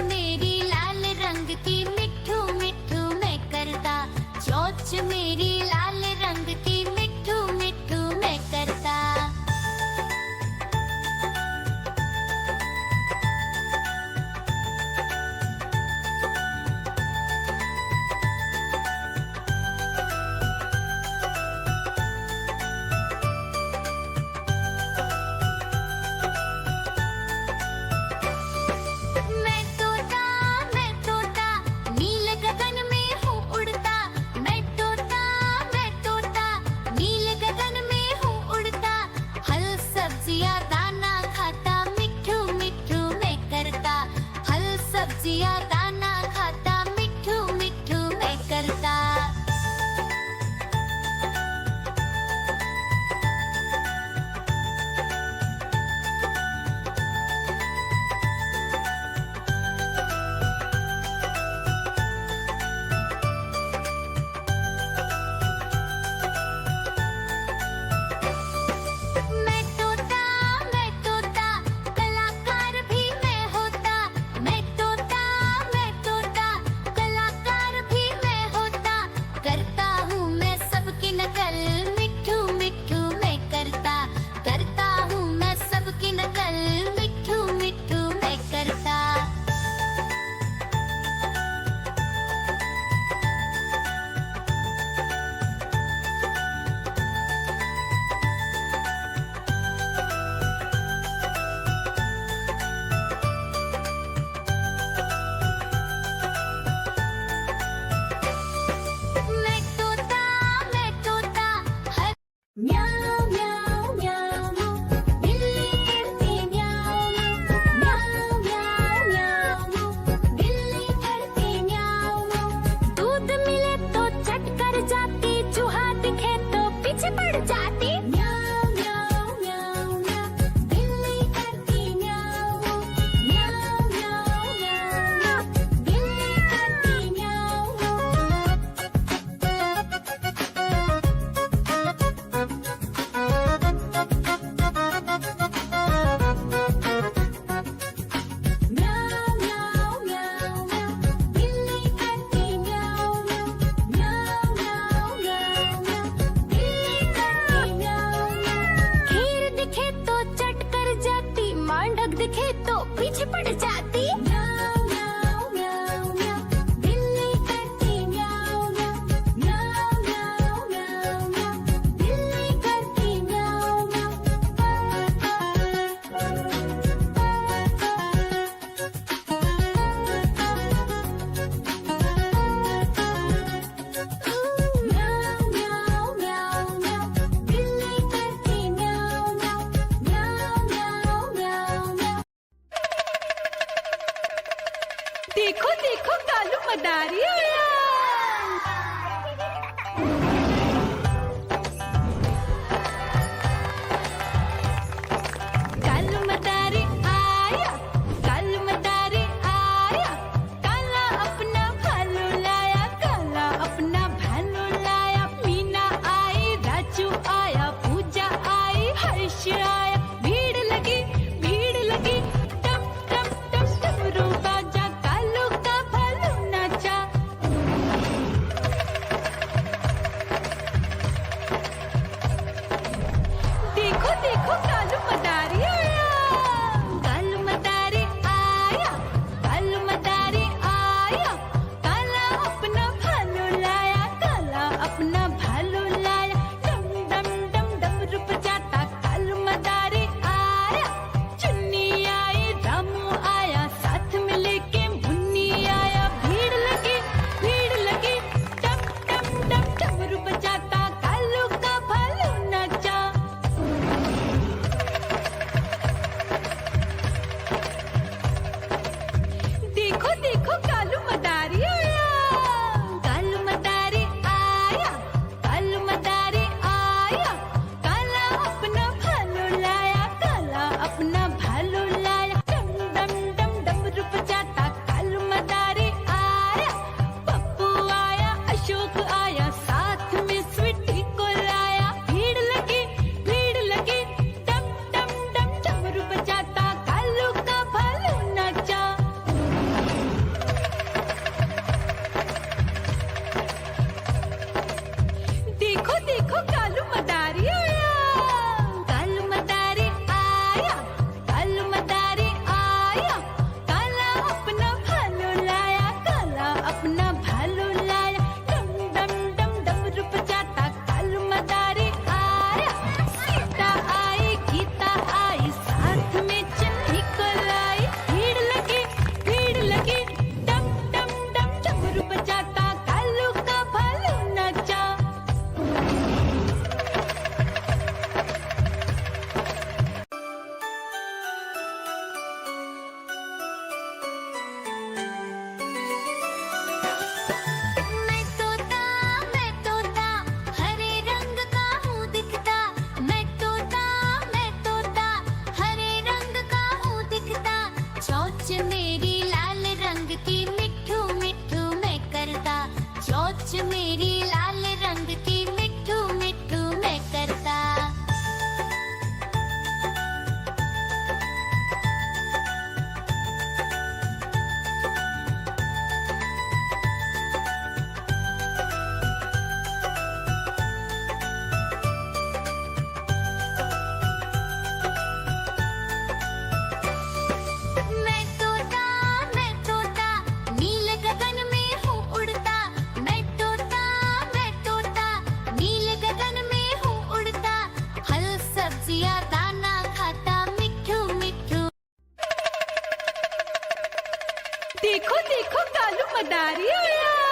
मेरी लाल रंग की मिठू मिठू मैं करता, चोंच मेरी लाल रंग की मिठू मिठू मैं करता। सब्जियां दाना खाता मिठू मिठू मैं करता। दिखे तो पीछे पड़ जाती। बिल्ली करती म्याऊं म्याऊं, म्याऊं म्याऊं म्याऊं म्याऊं, बिल्ली करती म्याऊं म्याऊं म्याऊं म्याऊं म्याऊं, बिल्ली करती म्याऊं म्याऊं, म्याऊं म्याऊं म्याऊं म्याऊं। देखो देखो कालू मदारी आया। कालू मदारी आया, कालू मदारी आया, काला अपना भालू लाया, काला अपना भालू लाया। मीना आई, राजू आया, पूजा आई, हर्ष आया। भीड़ लगी टप टप टप टप, रू बाजा, कालू का भालू नाचा। देखो देखो कालू मदारी आया।